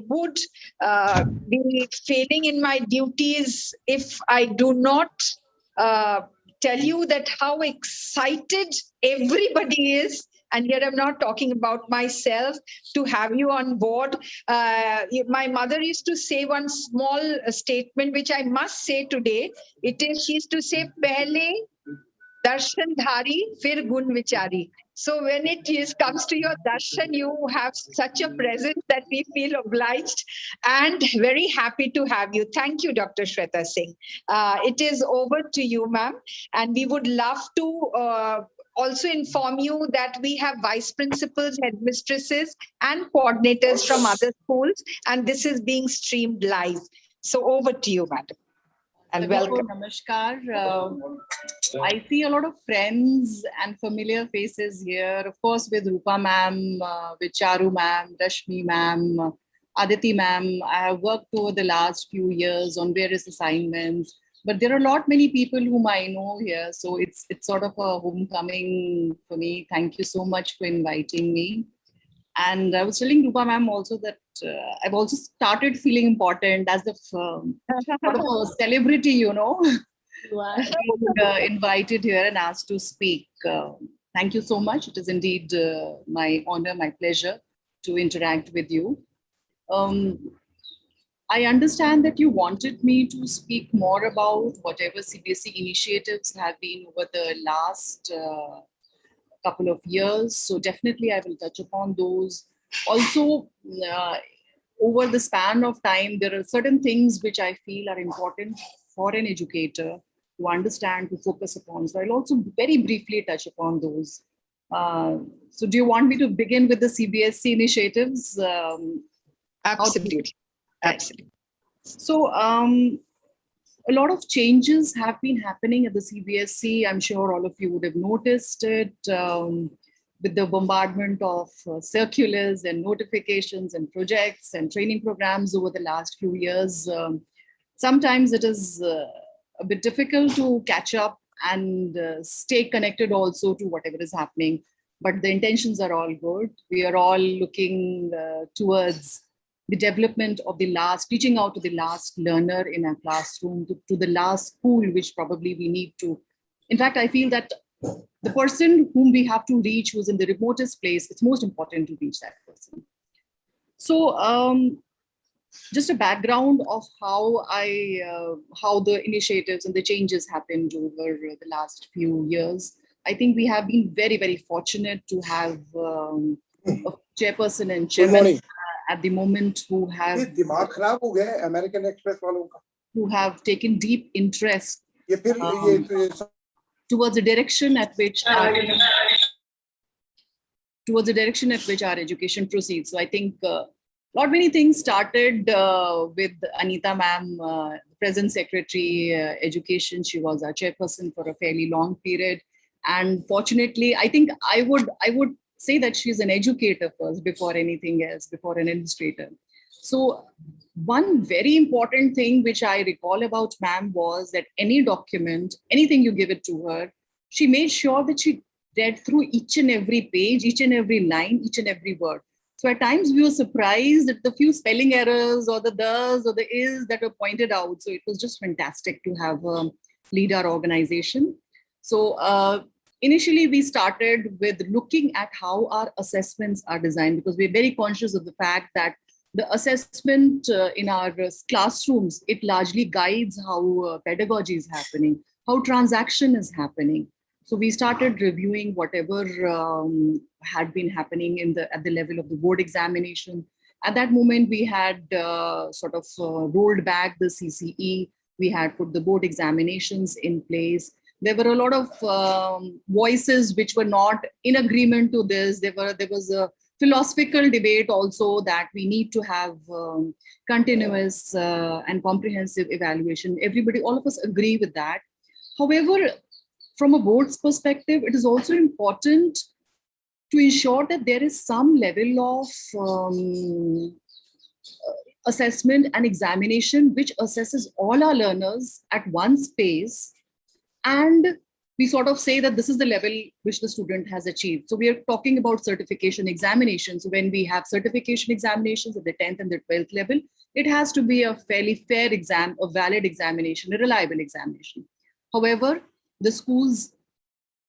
would be failing in my duties if I do not tell you that how excited everybody is. And yet I'm not talking about myself, to have you on board. My mother used to say one small statement, which I must say today. She used to say, Pehle darshandhari, fir gun vichari. So when comes to your darshan, you have such a presence that we feel obliged and very happy to have you. Thank you, Dr. Sweta Singh. It is over to you, ma'am. And we would love to also inform you that we have vice principals, headmistresses, and coordinators from other schools, and this is being streamed live. So over to you, madam. And welcome. Namaskar. I see a lot of friends and familiar faces here, of course, with Rupa ma'am, with Charu ma'am, Rashmi ma'am, Aditi ma'am. I have worked over the last few years on various assignments, but there are not many people whom I know here. So it's sort of a homecoming for me. Thank you so much for inviting me. And I was telling Rupa ma'am also that I've also started feeling important as the sort of a celebrity, you know, being invited here and asked to speak. Thank you so much. It is indeed my honor, my pleasure to interact with you. I understand that you wanted me to speak more about whatever CBSE initiatives have been over the last couple of years. So definitely I will touch upon those. Also, over the span of time, there are certain things which I feel are important for an educator to understand, to focus upon. So I'll also very briefly touch upon those. So do you want me to begin with the CBSE initiatives? Absolutely. Absolutely. So a lot of changes have been happening at the CBSE. I'm sure all of you would have noticed it with the bombardment of circulars and notifications and projects and training programs over the last few years. Sometimes it is a bit difficult to catch up and stay connected also to whatever is happening. But the intentions are all good. We are all looking towards the development of the last, reaching out to the last learner in our classroom, to the last school, which probably we need to. In fact, I feel that the person whom we have to reach, who's in the remotest place, it's most important to reach that person. So just a background of how the initiatives and the changes happened over the last few years. I think we have been very, very fortunate to have a chairperson and chairman at the moment who have taken deep interest towards the direction at which our education proceeds. So I think not many things started with Anita ma'am, present secretary education. She was our chairperson for a fairly long period, and fortunately, I think I would say that she's an educator first before anything else, before an administrator. So one very important thing which I recall about ma'am was that any document, anything you give it to her, she made sure that she read through each and every page, each and every line, each and every word. So at times we were surprised at the few spelling errors or the does or the is that were pointed out. So it was just fantastic to have lead our organization. So initially, we started with looking at how our assessments are designed, because we're very conscious of the fact that the assessment in our classrooms, it largely guides how pedagogy is happening, how transaction is happening. So we started reviewing whatever had been happening at the level of the board examination. At that moment, we had rolled back the CCE. We had put the board examinations in place. There were a lot of voices which were not in agreement to this. There was a philosophical debate also that we need to have continuous and comprehensive evaluation. Everybody, all of us agree with that. However, from a board's perspective, it is also important to ensure that there is some level of assessment and examination which assesses all our learners at one space and we sort of say that this is the level which the student has achieved. So we are talking about certification examinations. So when we have certification examinations at the 10th and the 12th level, it has to be a fairly fair exam, a valid examination, a reliable examination. However, the schools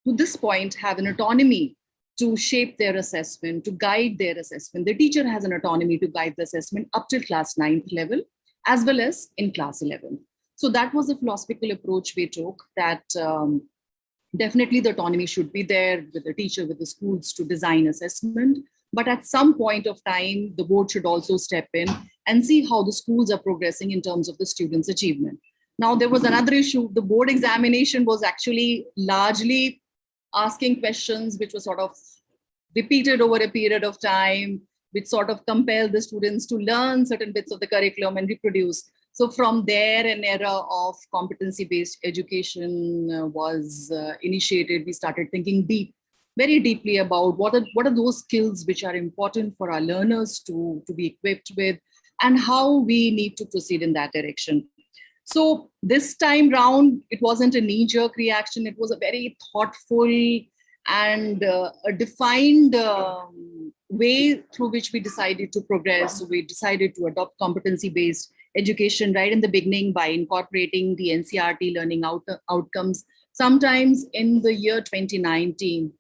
to this point have an autonomy to shape their assessment, to guide their assessment. The teacher has an autonomy to guide the assessment up till class 9th level, as well as in class 11. So that was the philosophical approach we took, that definitely the autonomy should be there with the teacher, with the schools to design assessment. But at some point of time, the board should also step in and see how the schools are progressing in terms of the students' achievement. Now, there was another issue. The board examination was actually largely asking questions which were sort of repeated over a period of time, which sort of compelled the students to learn certain bits of the curriculum and reproduce. So from there, an era of competency-based education was initiated. We started thinking very deeply about what are those skills which are important for our learners to be equipped with, and how we need to proceed in that direction. So this time round, it wasn't a knee-jerk reaction. It was a very thoughtful and a defined way through which we decided to progress. So we decided to adopt competency-based education right in the beginning by incorporating the NCERT learning outcomes, sometimes in the year 2019.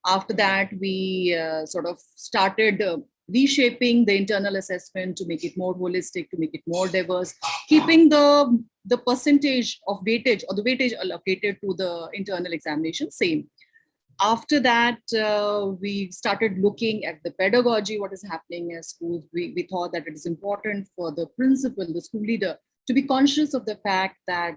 After that, we sort of started reshaping the internal assessment to make it more holistic, to make it more diverse, keeping the percentage of weightage or the weightage allocated to the internal examination same. After that, we started looking at the pedagogy, what is happening at schools. We thought that it is important for the principal, the school leader, to be conscious of the fact that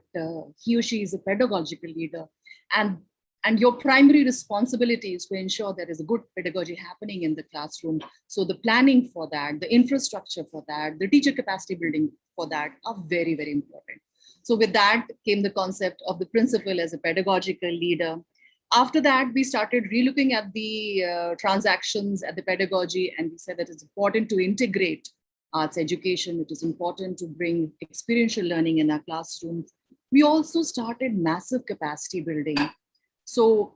he or she is a pedagogical leader. And your primary responsibility is to ensure there is a good pedagogy happening in the classroom. So the planning for that, the infrastructure for that, the teacher capacity building for that are very, very important. So with that came the concept of the principal as a pedagogical leader. After that, we started relooking at the transactions, at the pedagogy, and we said that it's important to integrate arts education. It is important to bring experiential learning in our classrooms. We also started massive capacity building. So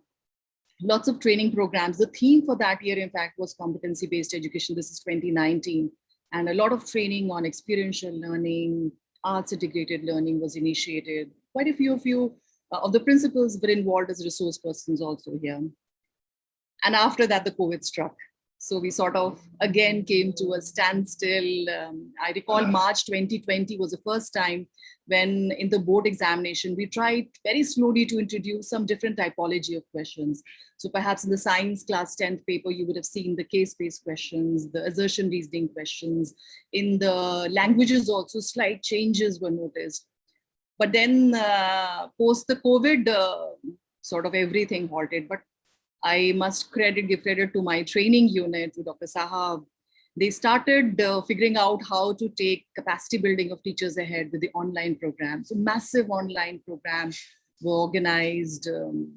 lots of training programs. The theme for that year, in fact, was competency-based education. This is 2019. And a lot of training on experiential learning, arts integrated learning was initiated. Quite a few of the principals were involved as resource persons also here. And after that, the COVID struck. So we sort of, again, came to a standstill. I recall March 2020 was the first time when in the board examination, we tried very slowly to introduce some different typology of questions. So perhaps in the science class 10th paper, you would have seen the case-based questions, the assertion reasoning questions. In the languages also, slight changes were noticed. But then post the COVID, sort of everything halted. But I must give credit to my training unit, to Dr. Sahab. They started figuring out how to take capacity building of teachers ahead with the online program. So massive online programs were organized.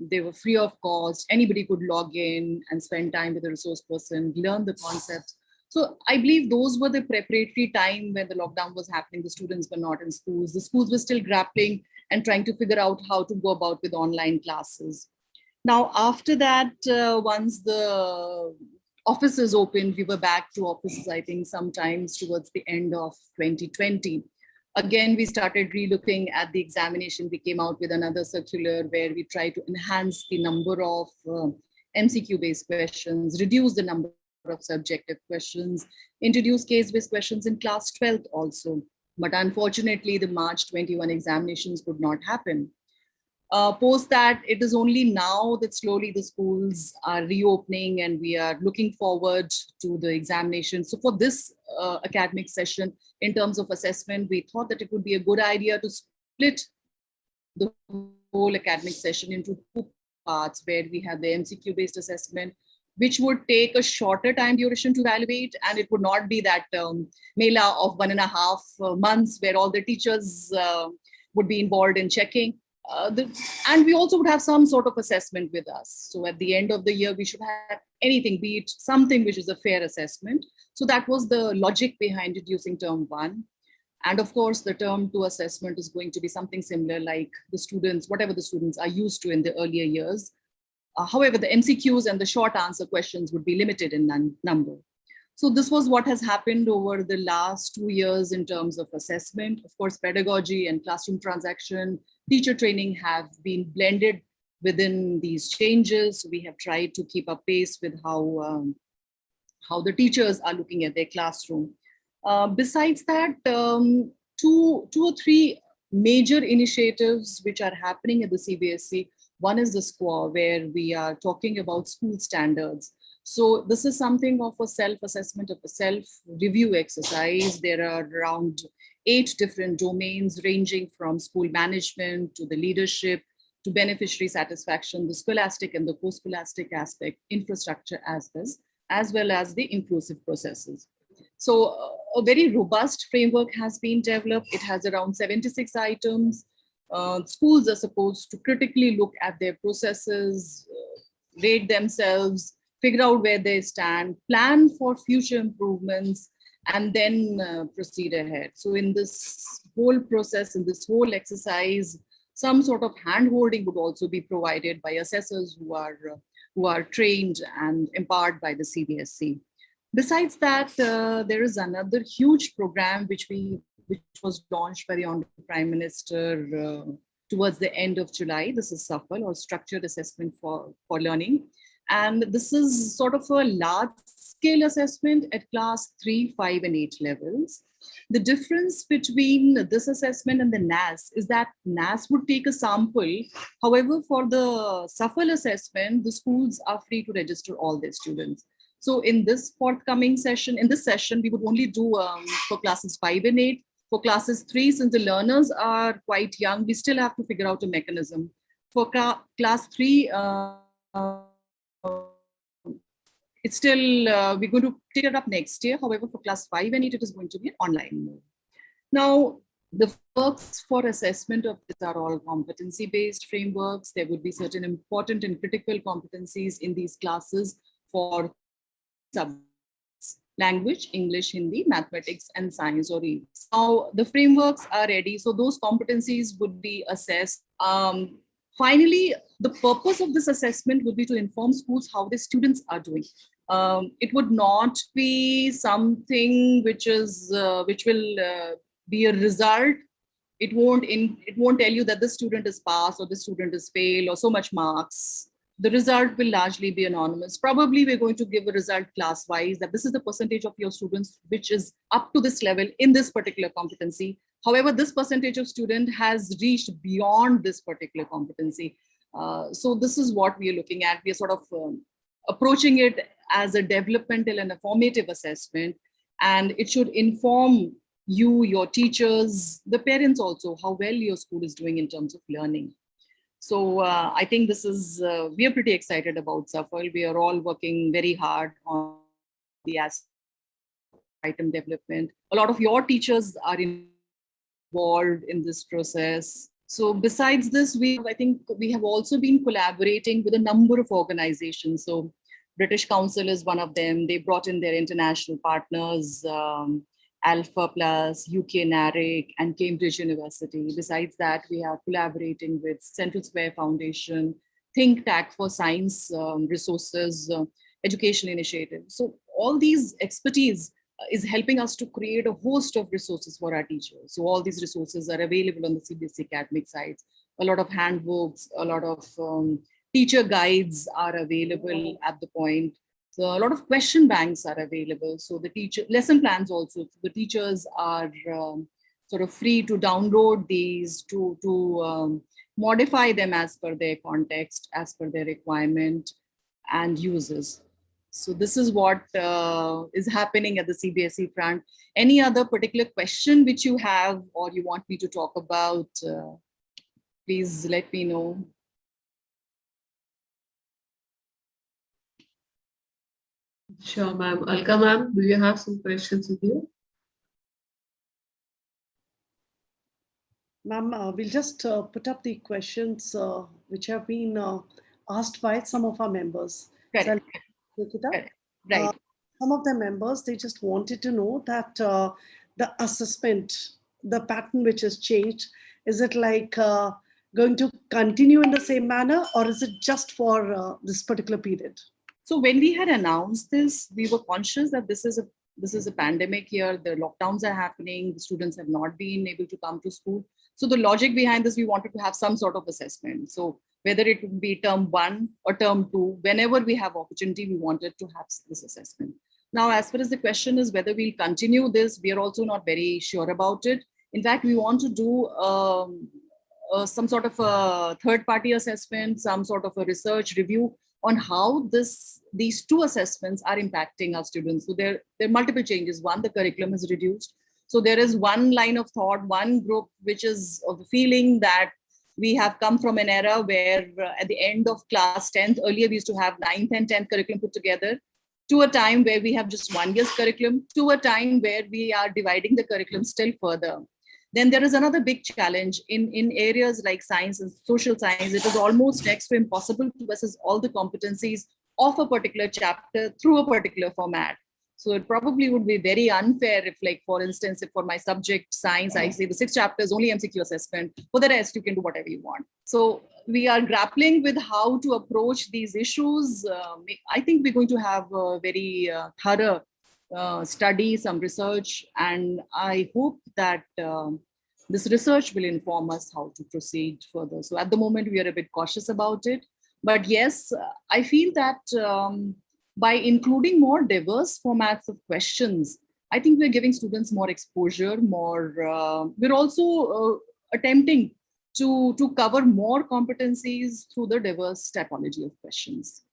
They were free of cost. Anybody could log in and spend time with a resource person, learn the concepts. So I believe those were the preparatory time when the lockdown was happening. The students were not in schools. The schools were still grappling and trying to figure out how to go about with online classes. Now, after that, once the offices opened, we were back to offices, I think, sometimes towards the end of 2020. Again, we started relooking at the examination. We came out with another circular where we tried to enhance the number of MCQ-based questions, reduce the number of subjective questions, introduce case-based questions in class 12th also. But unfortunately, the March 21 examinations could not happen. Post that, it is only now that slowly the schools are reopening and we are looking forward to the examination. So for this academic session, in terms of assessment, we thought that it would be a good idea to split the whole academic session into two parts, where we have the MCQ-based assessment, which would take a shorter time duration to evaluate, and it would not be that mela of 1.5 months where all the teachers would be involved in checking. And we also would have some sort of assessment with us. So at the end of the year, we should have anything, be it something which is a fair assessment. So that was the logic behind introducing term one. And of course, the term 2 assessment is going to be something similar, like the students, whatever the students are used to in the earlier years. However, the MCQs and the short answer questions would be limited in number. So this was what has happened over the last 2 years in terms of assessment. Of course, pedagogy and classroom transaction, teacher training have been blended within these changes. We have tried to keep up pace with how the teachers are looking at their classroom. Besides that, two or three major initiatives which are happening at the CBSE. One is the SQUA, where we are talking about school standards. So this is something of a self-assessment, of a self-review exercise. There are around 8 different domains ranging from school management to the leadership, to beneficiary satisfaction, the scholastic and the post-scholastic aspect, infrastructure as well as the inclusive processes. So a very robust framework has been developed. It has around 76 items. Schools are supposed to critically look at their processes, rate themselves, figure out where they stand, plan for future improvements, and then proceed ahead. So in this whole process, in this whole exercise, some sort of hand-holding would also be provided by assessors who are trained and empowered by the CBSE. Besides that, there is another huge program which was launched by the Honorable Prime Minister towards the end of July. This is SAFAL, or Structured Assessment for Learning. And this is sort of a large-scale assessment at class 3, 5, and 8 levels. The difference between this assessment and the NAS is that NAS would take a sample. However, for the SAFAL assessment, the schools are free to register all their students. So in this forthcoming session, we would only do for classes 5 and 8. For classes 3, since the learners are quite young, we still have to figure out a mechanism. For class 3, it's still, we're going to take it up next year. However, for class 5 and 8, it is going to be an online mode. Now, the frameworks for assessment of this are all competency-based frameworks. There would be certain important and critical competencies in these classes for subjects: language, English, Hindi, mathematics, and science or English. Now, the frameworks are ready. So those competencies would be assessed. Finally, the purpose of this assessment would be to inform schools how the students are doing. It would not be something which will be a result. It won't tell you that this student is passed or this student is failed or so much marks. The result will largely be anonymous. Probably we're going to give a result class-wise, that this is the percentage of your students which is up to this level in this particular competency. However, this percentage of student has reached beyond this particular competency. So this is what we are looking at. We are sort of approaching it as a developmental and a formative assessment, and it should inform you, your teachers, the parents also, how well your school is doing in terms of learning. So I think this is, we are pretty excited about SAFAL. We are all working very hard on the item development. A lot of your teachers are involved in this process. So besides this, I think we have also been collaborating with a number of organizations. So British Council is one of them. They brought in their international partners, Alpha Plus, UK NARIC, and Cambridge University. Besides that, we are collaborating with Central Square Foundation, Think Tank for Science Resources, Education Initiative. So all these expertise is helping us to create a host of resources for our teachers. So all these resources are available on the CBSE academic sites. A lot of handbooks, a lot of teacher guides are available at the point. So a lot of question banks are available. So the lesson plans also, the teachers are sort of free to download these, to modify them as per their context, as per their requirement and uses. So this is what is happening at the CBSE front. Any other particular question which you have or you want me to talk about, please let me know. Sure, ma'am. Alka ma'am, do you have some questions with you? Ma'am, we'll just put up the questions which have been asked by some of our members. Correct. So I'll take it up. Correct. Right. Some of the members, they just wanted to know that the assessment the pattern which has changed? Is it like going to continue in the same manner, or is it just for this particular period? So when we had announced this, we were conscious that this is a pandemic year. The lockdowns are happening. The students have not been able to come to school. So the logic behind this, we wanted to have some sort of assessment. So whether it would be term 1 or term 2, whenever we have opportunity, we wanted to have this assessment. Now, as far as the question is whether we'll continue this, we are also not very sure about it. In fact, we want to do some sort of a third-party assessment, some sort of a research review on how these two assessments are impacting our students. So there are multiple changes. One, the curriculum is reduced. So there is one line of thought, one group, which is of the feeling that we have come from an era where at the end of class 10th, earlier we used to have 9th and 10th curriculum put together, to a time where we have just 1 year's curriculum, to a time where we are dividing the curriculum still further. Then there is another big challenge in areas like science and social science. It is almost next to impossible to assess all the competencies of a particular chapter through a particular format. So it probably would be very unfair if, like, for instance, if for my subject science, I say the 6 chapters only MCQ assessment, for the rest you can do whatever you want. So we are grappling with how to approach these issues. I think we're going to have a very thorough study, some research, and I hope that this research will inform us how to proceed further. So at the moment, we are a bit cautious about it. But yes, I feel that by including more diverse formats of questions, I think we're giving students more exposure, we're also attempting to cover more competencies through the diverse typology of questions.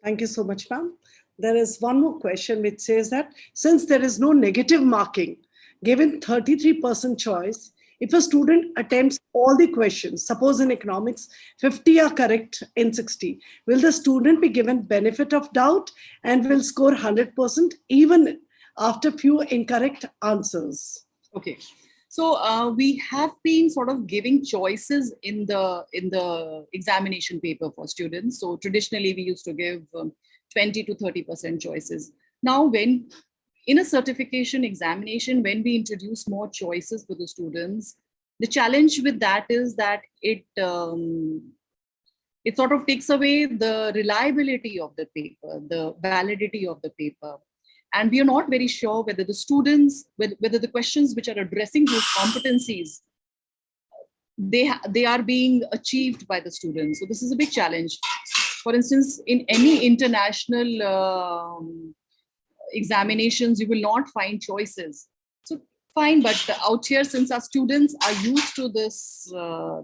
Thank you so much, ma'am. There is one more question which says that since there is no negative marking, given 33% choice, if a student attempts all the questions, suppose in economics, 50 are correct in 60, will the student be given benefit of doubt and will score 100% even after few incorrect answers? Okay. So we have been sort of giving choices in the examination paper for students. So traditionally we used to give 20 to 30% choices. Now, when in a certification examination, when we introduce more choices for the students, the challenge with that is that it sort of takes away the reliability of the paper, the validity of the paper. And we are not very sure whether the students, whether the questions which are addressing those competencies, they are being achieved by the students. So this is a big challenge. For instance, in any international examinations, you will not find choices. So fine, but out here, since our students are used to this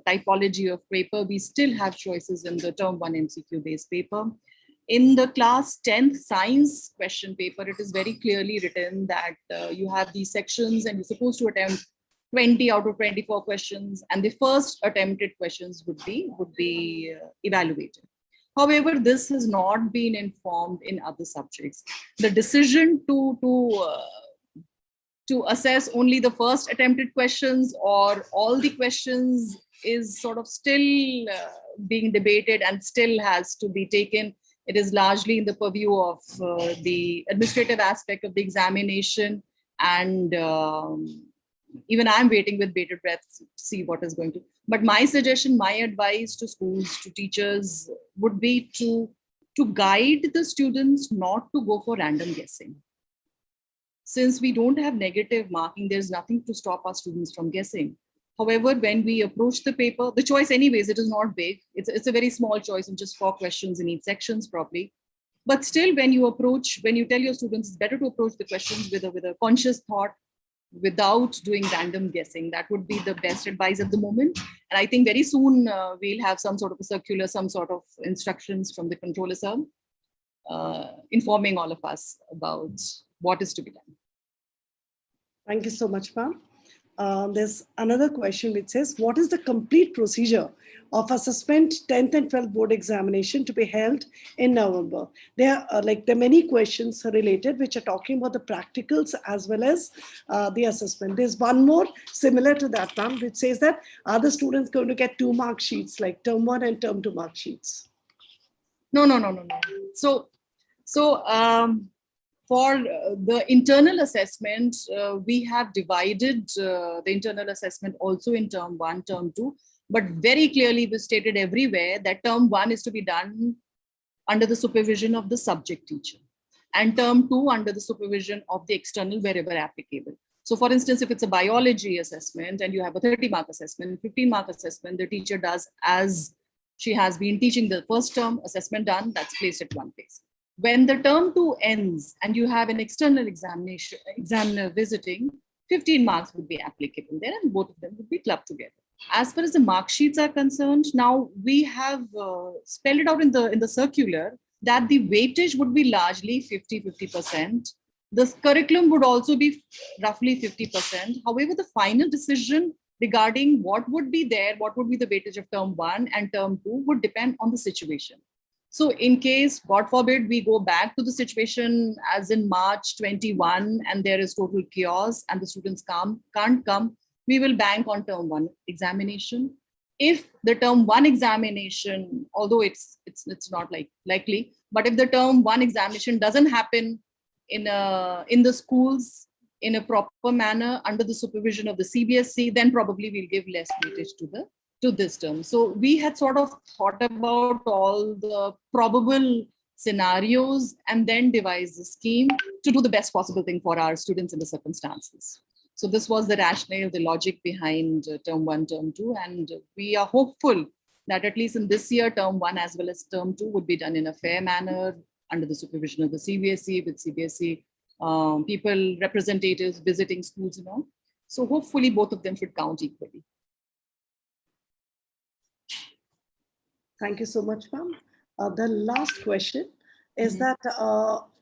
typology of paper, we still have choices in the term 1 MCQ based paper. In the class 10th science question paper, it is very clearly written that you have these sections and you're supposed to attempt 20 out of 24 questions, and the first attempted questions would be evaluated. However, this has not been informed in other subjects. The decision to assess only the first attempted questions or all the questions is sort of still being debated and still has to be taken. It is largely in the purview of the administrative aspect of the examination, and even I'm waiting with bated breath to see what is going to. But my suggestion, my advice to schools, to teachers would be to guide the students not to go for random guessing. Since we don't have negative marking, there's nothing to stop our students from guessing. However, when we approach the paper, the choice anyways, it is not big. It's a very small choice of just 4 questions in each sections probably. But still, when you tell your students, it's better to approach the questions with a conscious thought, without doing random guessing. That would be the best advice at the moment. And I think very soon we'll have some sort of a circular, some sort of instructions from the controller sir, informing all of us about what is to be done. Thank you so much, ma'am. There's another question which says, what is the complete procedure of assessment 10th and 12th board examination to be held in November? There are many questions related which are talking about the practicals as well as the assessment. There's one more similar to that, ma'am, which says that are the students going to get 2 mark sheets like term 1 and term 2 mark sheets? No. So For the internal assessment, we have divided the internal assessment also in term 1, term 2, but very clearly we stated everywhere that term 1 is to be done under the supervision of the subject teacher, and term 2 under the supervision of the external wherever applicable. So for instance, if it's a biology assessment and you have a 30-mark assessment, 15-mark assessment, the teacher does as she has been teaching the first term, assessment done, that's placed at one place. When the term 2 ends and you have an external examiner visiting, 15 marks would be applicable there and both of them would be clubbed together. As far as the mark sheets are concerned, now we have spelled it out in the circular that the weightage would be largely 50%. The curriculum would also be roughly 50%. However, the final decision regarding what would be there, what would be the weightage of term 1 and term 2 would depend on the situation. So in case, God forbid, we go back to the situation as in March 21 and there is total chaos and the students can't come, we will bank on term 1 examination. If the term 1 examination, although it's not likely, but if the term 1 examination doesn't happen in the schools in a proper manner under the supervision of the CBSE, then probably we'll give less weightage to this term. So we had sort of thought about all the probable scenarios and then devised a scheme to do the best possible thing for our students in the circumstances. So this was the rationale, the logic behind term 1, term 2, and we are hopeful that at least in this year, term 1 as well as term 2 would be done in a fair manner under the supervision of the CBSE, with CBSE people, representatives visiting schools and all. So hopefully both of them should count equally. Thank you so much, ma'am. The last question is that,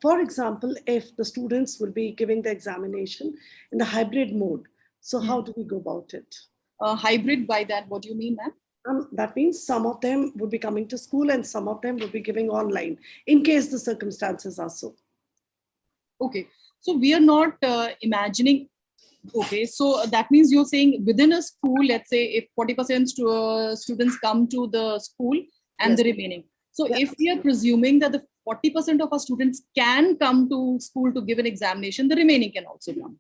for example, if the students will be giving the examination in the hybrid mode, so how do we go about it? Hybrid, by that, what do you mean, ma'am? That means some of them would be coming to school and some of them would be giving online in case the circumstances are so. Okay, so we are not imagining. Okay, so that means you're saying within a school, let's say if 40% students come to the school and Yes. the remaining. So Yes. if we are presuming that the 40% of our students can come to school to give an examination, the remaining can also come.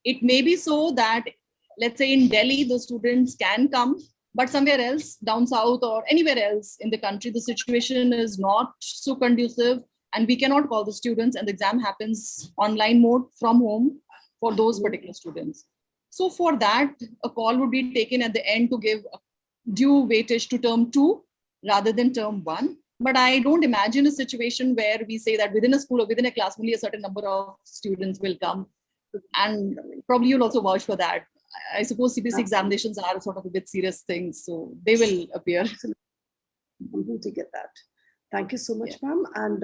It may be so that, let's say in Delhi, the students can come, but somewhere else, down south or anywhere else in the country, the situation is not so conducive and we cannot call the students and the exam happens online mode from home for those particular students. So for that, a call would be taken at the end to give due weightage to term 2 rather than term 1. But I don't imagine a situation where we say that within a school or within a class, only a certain number of students will come. And probably you'll also vouch for that. I suppose CBSE examinations are sort of a bit serious things, so they will appear. Completely get that. Thank you so much, ma'am. And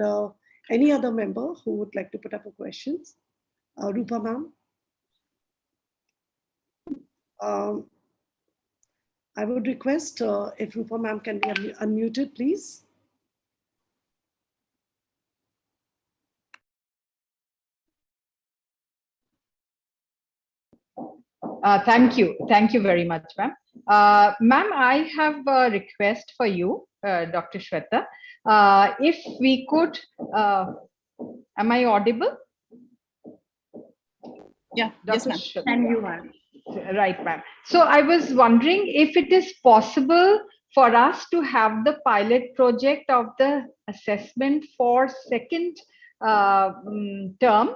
any other member who would like to put up a question? Rupa, ma'am. I would request if Rupa ma'am can be unmuted, please. Thank you. Thank you very much, ma'am. Ma'am, I have a request for you, Dr. Sweta. If we could, am I audible? Yeah, Dr. yes, ma'am. And you are. Right, ma'am. So I was wondering if it is possible for us to have the pilot project of the assessment for second term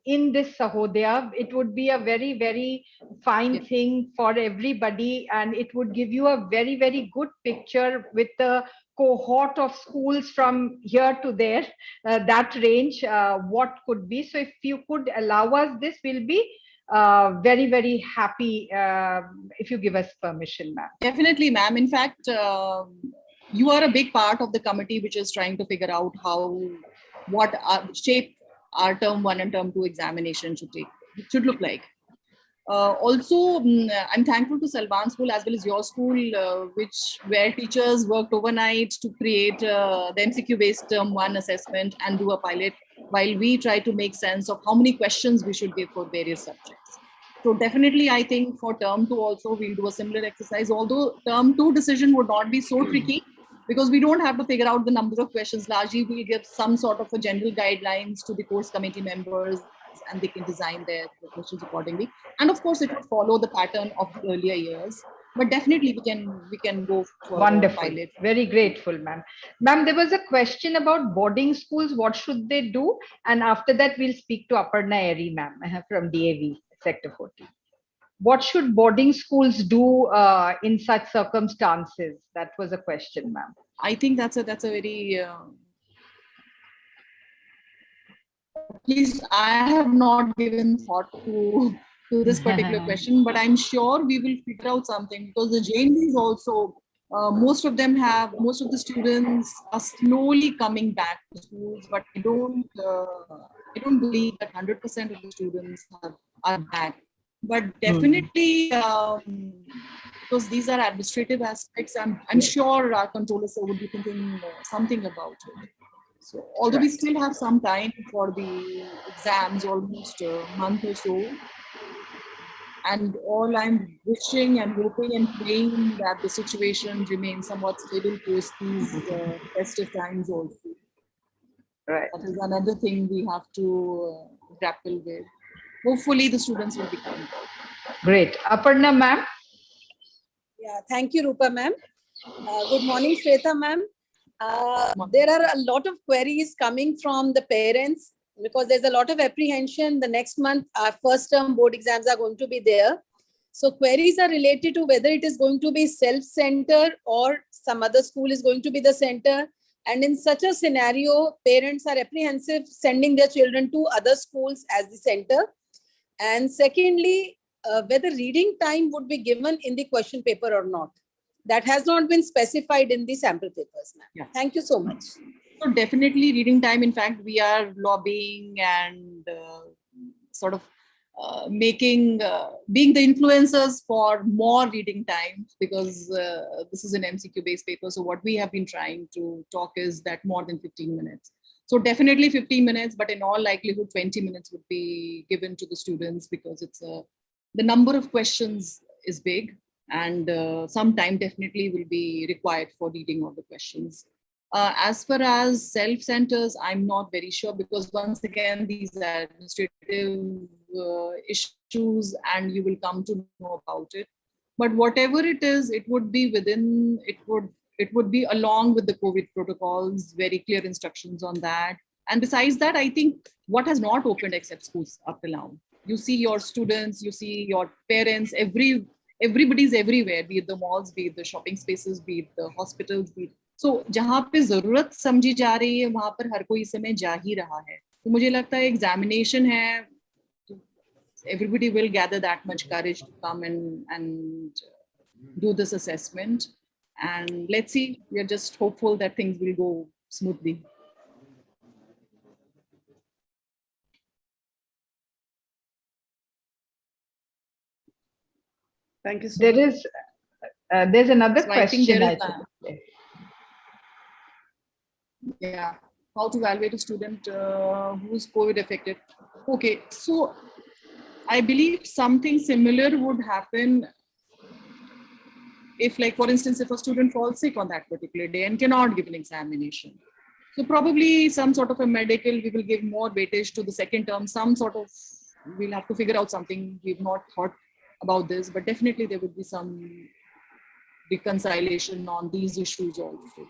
in this Sahodaya. It would be a very, very fine thing for everybody, and it would give you a very, very good picture with the cohort of schools from here to there, that range, what could be. So if you could allow us this, we'll be very, very happy if you give us permission, ma'am. Definitely, ma'am. In fact, you are a big part of the committee which is trying to figure out what shape our term 1 and term 2 examination should look like. Also, I'm thankful to Salvan School as well as your school, where teachers worked overnight to create the MCQ-based term 1 assessment and do a pilot while we try to make sense of how many questions we should give for various subjects. So definitely, I think for term 2 also, we'll do a similar exercise, although term 2 decision would not be so tricky. because we don't have to figure out the number of questions. Largely, we give some sort of a general guidelines to the course committee members, and they can design their questions accordingly. And of course, it would follow the pattern of the earlier years. But definitely, we can go for a Wonderful. pilot. Very grateful, ma'am. Ma'am, there was a question about boarding schools. What should they do? And after that, we'll speak to Aparna Eri, ma'am, from DAV, Sector 14. What should boarding schools do in such circumstances? That was a question, ma'am. I think that's a very at least I have not given thought to this particular question, but I'm sure we will figure out something, because the JNVs also, most of the students are slowly coming back to schools, but I don't believe that 100% of the students are back. But definitely, because these are administrative aspects, I'm sure our controller sir would be thinking something about it. So although we still have some time for the exams, almost a month or so, and all I'm wishing and hoping and praying that the situation remains somewhat stable post these festive times also. Right. That is another thing we have to grapple with. Hopefully the students will be coming. Great. Aparna, ma'am. Yeah, thank you, Rupa ma'am. Good morning, Sweta ma'am. There are a lot of queries coming from the parents, because there's a lot of apprehension. The next month, our first term board exams are going to be there. So queries are related to whether it is going to be self-center or some other school is going to be the center. And in such a scenario, parents are apprehensive sending their children to other schools as the center. And secondly, whether reading time would be given in the question paper or not. That has not been specified in the sample papers, ma'am. Yeah. Thank you so much. So definitely reading time. In fact, we are lobbying and sort of being the influencers for more reading time, because this is an MCQ based paper. So what we have been trying to talk is that more than 15 minutes. So definitely 15 minutes, but in all likelihood, 20 minutes would be given to the students, because the number of questions is big, and some time definitely will be required for reading of the questions. As far as self-centers, I'm not very sure, because once again, these are administrative issues and you will come to know about it. But whatever it is, it would be along with the COVID protocols, very clear instructions on that. And besides that, I think what has not opened except schools up till now. You see your students, you see your parents, everybody's everywhere, be it the malls, be it the shopping spaces, be it the hospitals, be it. So जहाँ पे जरूरत समझी जा रही है, वहाँ पर हर कोई इस समय जा ही रहा है. तो मुझे लगता है एग्जामिनेशन है, everybody will gather that much courage to come and do this assessment. And let's see, we are just hopeful that things will go smoothly. Thank you so much. There's another So I think question. there is yeah, how to evaluate a student who is COVID affected. Okay, so I believe something similar would happen if, like, for instance, if a student falls sick on that particular day and cannot give an examination. So probably some sort of a medical, we will give more weightage to the second term, we'll have to figure out something. We've not thought about this, but definitely there would be some reconciliation on these issues also.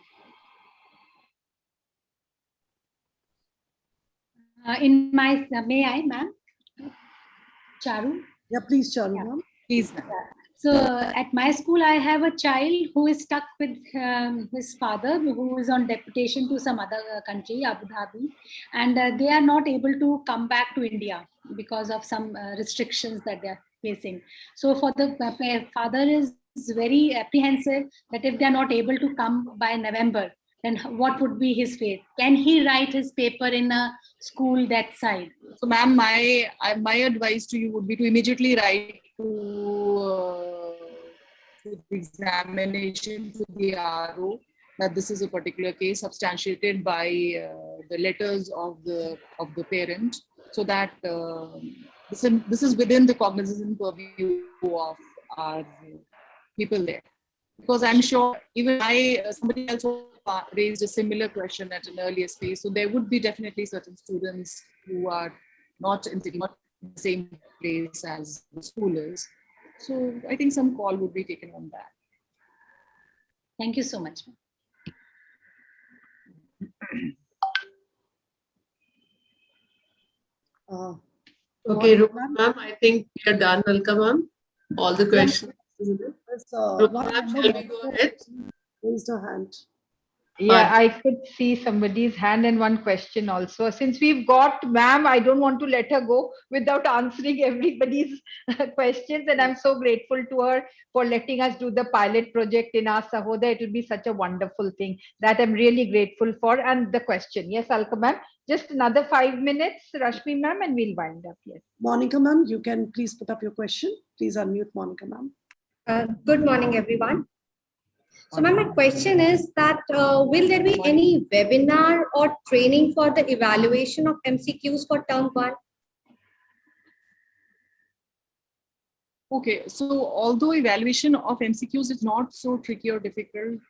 May I, ma'am? Charu? Yeah, please, Charu, Yeah. ma'am. Please, ma'am. So at my school, I have a child who is stuck with his father, who is on deputation to some other country, Abu Dhabi, and they are not able to come back to India because of some restrictions that they are facing. So for the father is very apprehensive that if they are not able to come by November, then what would be his fate? Can he write his paper in a school that side? So, ma'am, my advice to you would be to immediately write to the examination to the RO that this is a particular case, substantiated by the letters of the parent, so that this is within the cognizant purview of our people there. Because I'm sure even somebody else raised a similar question at an earlier stage. So there would be definitely certain students who are not in the same place as the school is. So I think some call would be taken on that. Thank you so much. Okay, Rupa ma'am, I think we are done. Welcome, ma'am. All the questions. Rupa ma'am, shall we go ahead? Raised her hand. Yeah, I could see somebody's hand and one question also. Since we've got ma'am, I don't want to let her go without answering everybody's questions. And I'm so grateful to her for letting us do the pilot project in our Sahoda. It will be such a wonderful thing that I'm really grateful for. And the question, yes, Alka ma'am, just another 5 minutes, Rashmi ma'am, and we'll wind up. Yes. Monica ma'am, you can please put up your question. Please unmute Monica ma'am. Good morning, everyone. So, ma'am, my question is that will there be any webinar or training for the evaluation of MCQs for term 1? Okay, so although evaluation of MCQs is not so tricky or difficult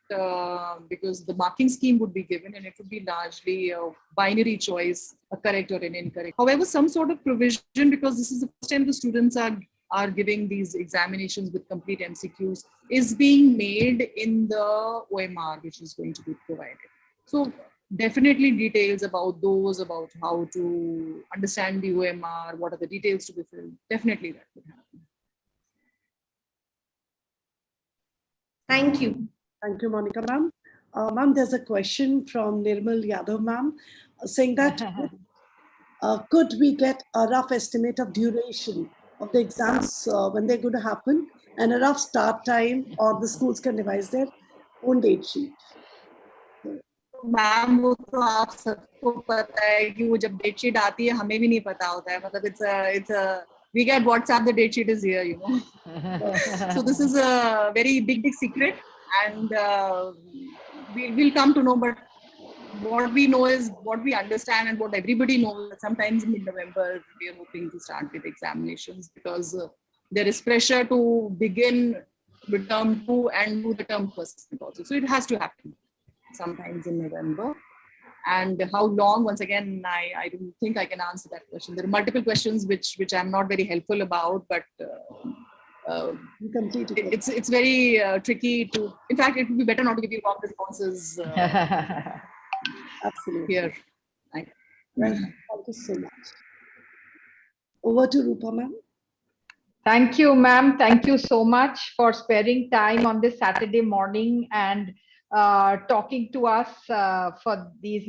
because the marking scheme would be given and it would be largely a binary choice, a correct or an incorrect. However, some sort of provision, because this is the first time the students are giving these examinations with complete MCQs, is being made in the OMR, which is going to be provided. So definitely details about those, about how to understand the OMR, what are the details to be filled, definitely that would happen. Thank you. Thank you, Monica ma'am. Ma'am, there's a question from Nirmal Yadav ma'am saying that could we get a rough estimate of duration of the exams when they're going to happen and a rough start time, or the schools can devise their own date sheet? Ma'am वो तो आप सबको पता है कि वो जब date sheet आती है हमें भी नहीं पता होता है मतलब it's a we get WhatsApp the date sheet is here, you know. So this is a very big secret, and we'll come to know, but what we know is what we understand and what everybody knows. Sometimes in November we are hoping to start with examinations because there is pressure to begin with term 2 and do the term first also. So it has to happen sometimes in November. And how long, once again, I don't think I can answer that question. There are multiple questions which I'm not very helpful about, but it's very tricky to, in fact, it would be better not to give you wrong responses Absolutely. here. Thank you so much. Over to Rupa ma'am. Thank you, ma'am. Thank you so much for sparing time on this Saturday morning and talking to us for these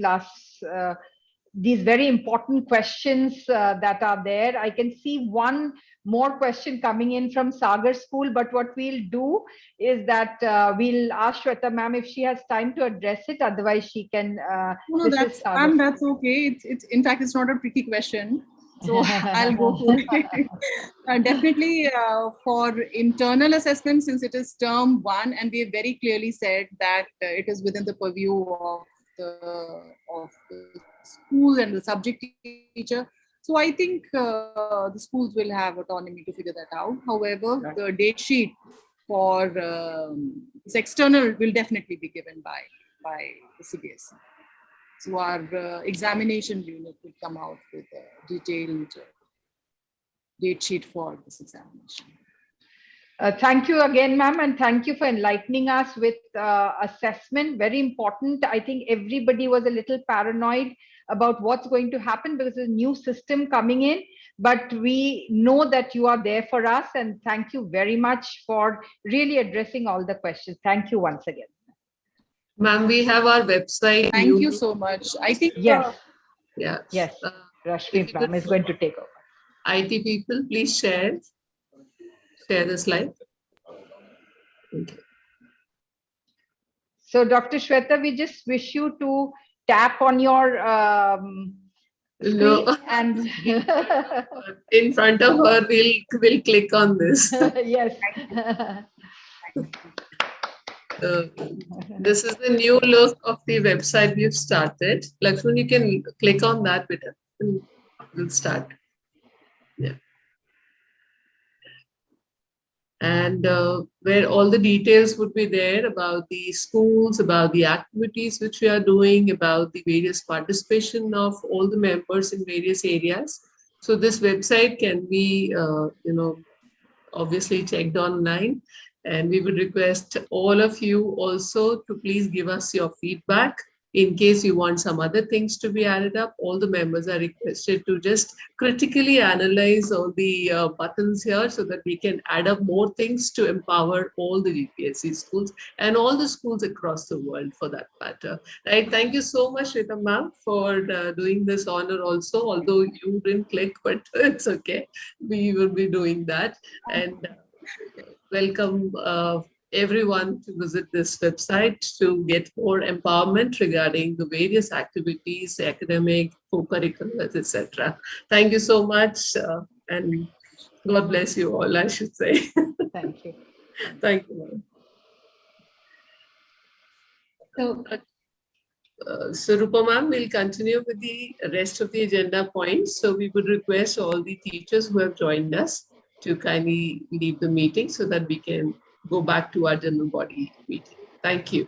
these very important questions that are there. I can see one more question coming in from Sagar School, but what we'll do is that we'll ask Sweta ma'am if she has time to address it. Otherwise, she can. No, that's okay. It's in fact, it's not a tricky question. So I'll go for it. Definitely for internal assessment, since it is term 1, and we have very clearly said that it is within the purview of the school and the subject teacher. So I think the schools will have autonomy to figure that out. However, the date sheet for this external will definitely be given by the CBSE. So our examination unit will come out with a detailed date sheet for this examination. Thank you again, ma'am, and thank you for enlightening us with assessment. Very important. I think everybody was a little paranoid about what's going to happen because there's a new system coming in, but we know that you are there for us, and thank you very much for really addressing all the questions. Thank you once again. Ma'am, we have our website. Thank you so much. I think yes. Yes. Rashmi ma'am is going to take over. IT people, please share the slide. Okay. So, Dr. Sweta, we just wish you to tap on your screen and in front of her, we'll click on this. Yes. This is the new look of the website we've started. Lakshman, you can click on that bit and we'll start. Yeah. and where all the details would be there about the schools, about the activities which we are doing, about the various participation of all the members in various areas. So this website can be, obviously checked online. And we would request all of you also to please give us your feedback. In case you want some other things to be added up, all the members are requested to just critically analyze all the buttons here so that we can add up more things to empower all the GPSC schools and all the schools across the world for that matter. Right. Thank you so much, Sweta ma'am, for doing this honor also, although you didn't click, but it's okay. We will be doing that. And welcome everyone to visit this website to get more empowerment regarding the various activities, academic, co-curriculars, etc. Thank you so much, and God bless you all, I should say. Thank you. Thank you. So Rupa ma'am, we'll continue with the rest of the agenda points. So we would request all the teachers who have joined us to kindly leave the meeting so that we can go back to our general body meeting. Thank you.